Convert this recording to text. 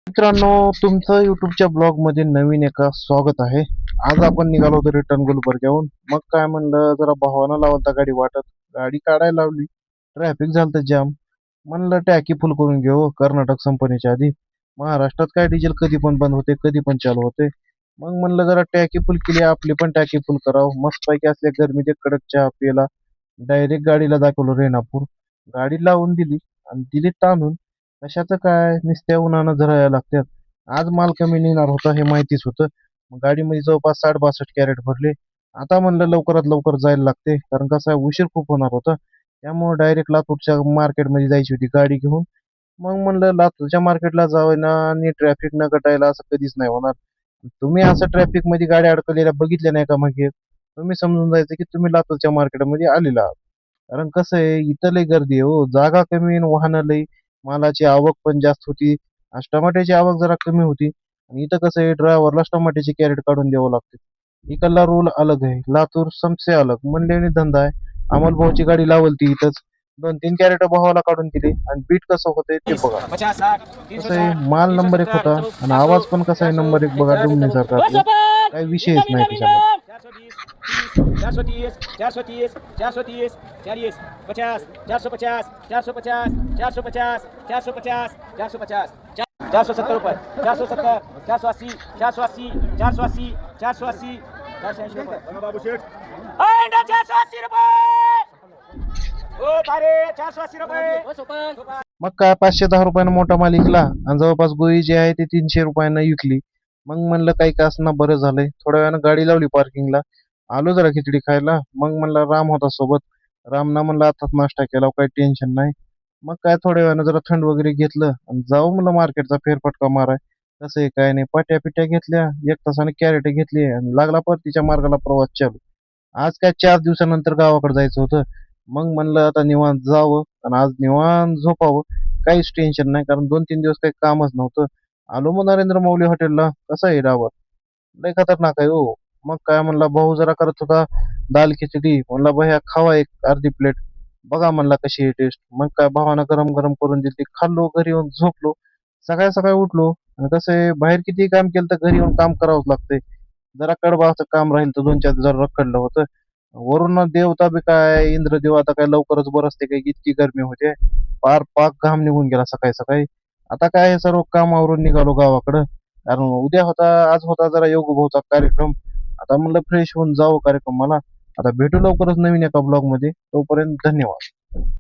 मित्रांनो, तुमचं युट्यूबच्या ब्लॉग मध्ये नवीन एका स्वागत आहे. आज आपण निघालो होतो रिटर्न गुलबर्ग्याहून. मग काय म्हणलं, जरा भावानं लावता गाडी वाटत, गाडी काढायला लावली. ट्रॅफिक झालं जाम. म्हणलं टॅकी फुल करून घेऊ कर्नाटक संपण्याच्या आधी. महाराष्ट्रात काय डिझेल कधी पण बंद होते, कधी पण चालू होते. मग म्हणलं जरा टॅकी फुल केली, आपली पण टॅकी फुल करावं. मस्त पैकी असल्या गरमीचे कडक चहा पिला. डायरेक्ट गाडीला दाखवलं रेणापूर. गाडी लावून दिली आणि दिली ताणून. कशाचं काय, नुसत्या उन्हानं झरायला लागतात. आज माल कमी निघणार होता हे माहितीच होतं. मग गाडीमध्ये जवळपास 62 कॅरेट भरले. आता म्हणलं लवकरात लवकर जायला लागते, कारण कसं आहे, उशीर खूप होणार होता. त्यामुळे डायरेक्ट लातूरच्या मार्केटमध्ये जायची होती गाडी घेऊन. मग म्हणलं लातूरच्या मार्केटला जावं ना, आणि ट्रॅफिक न गटायला असं कधीच नाही होणार. तुम्ही असं ट्रॅफिक मध्ये गाड्या अडकलेल्या बघितल्या नाही का? मग तुम्ही समजून जायचं की तुम्ही लातूरच्या मार्केटमध्ये आलेला आहात. कारण कसं आहे, इथं लय गर्दी आहे हो, जागा कमी आणि वाहनं लई. मालाची आवक पण जास्त होती. आज टमाट्याची आवक जरा कमी होती. आणि इथं कसं आहे, ड्रायव्हरलाच टमाट्याची कॅरेट काढून द्यावं लागते. इकडला रूल अलग आहे, लातूर सबसे अलग म्हणले धंदा आहे. अमोल भाऊची गाडी लावल ती इथंच 2-3 कॅरेट भावाला काढून दिले. आणि बीट कसं होतंय ते बघा. 50 60 कसं आहे, माल नंबर 1 होता आणि आवाज पण कसा आहे नंबर 1 बघा, डुमणीसारखा आपला. काही विषयच नाही त्याच्यामध्ये. 420 430 430 430 40 50 450 450 450 450 470 रुपये 470 480 480 480 480 480 रुपये 480 रुपये ओ तारे 480 रुपये. मग काय 510 रुपयानं मोठा माल विकला आणि जवळपास गोळी जी आहे ती 300 रुपयानं विकली. मग म्हणलं काही का असणं बरं झालंय. थोड्या वेळानं गाडी लावली पार्किंगला. आलो जरा खिचडी खायला. मग म्हणलं राम होता सोबत. रामना म्हणलं आताच नाश्ता केला, काही टेन्शन नाही. मग काय थोड्या वेळानं जरा थंड वगैरे घेतलं आणि जाऊ म्हणलं मार्केटचा फेरफटका माराय. कसं आहे काय नाही, पाट्या पिट्या घेतल्या, 1 तासाने कॅरेट घेतली आणि लागला परतीच्या मार्गाला प्रवास चालू. आज काय 4 दिवसानंतर गावाकडे जायचं होतं. मग म्हणलं आता निवांत जावं आणि आज निवांत झोपावं. काहीच टेन्शन नाही, कारण 2-3 दिवस काही कामच नव्हतं. आलो मग नरेंद्र मौली हॉटेलला. कसं आहे डाबर, लय खतरनाक आहे हो. मग काय म्हणला, भाऊ जरा करत होता दाल खिचडी. म्हणला भैया खावा एक अर्धी प्लेट, बघा म्हणला कशी आहे टेस्ट. मग काय भावानं गरम गरम करून दिली, खाल्लो, घरी येऊन झोपलो. सकाळी सकाळी उठलो. आणि कसं आहे, बाहेर किती काम केलं तर घरी येऊन काम करावंच लागतंय. जरा कडबाचं काम राहील तर 2-4 जरा रखडलं होतं. वरून देवता बी काय, इंद्रदेव आता काय लवकरच बरसते काय, इतकी गरमी होते. पार पाक घाम निघून गेला सकाळी सकाळी. आता काय हे सर्व कामावरून निघालो गावाकडं. कारण उद्या होता, आज होता जरा योग भाऊचा कार्यक्रम. आता म्हणलं फ्रेश होऊन जावं कार्यक्रमाला. आता भेटू लवकरच नवीन एका ब्लॉग मध्ये. तोपर्यंत धन्यवाद.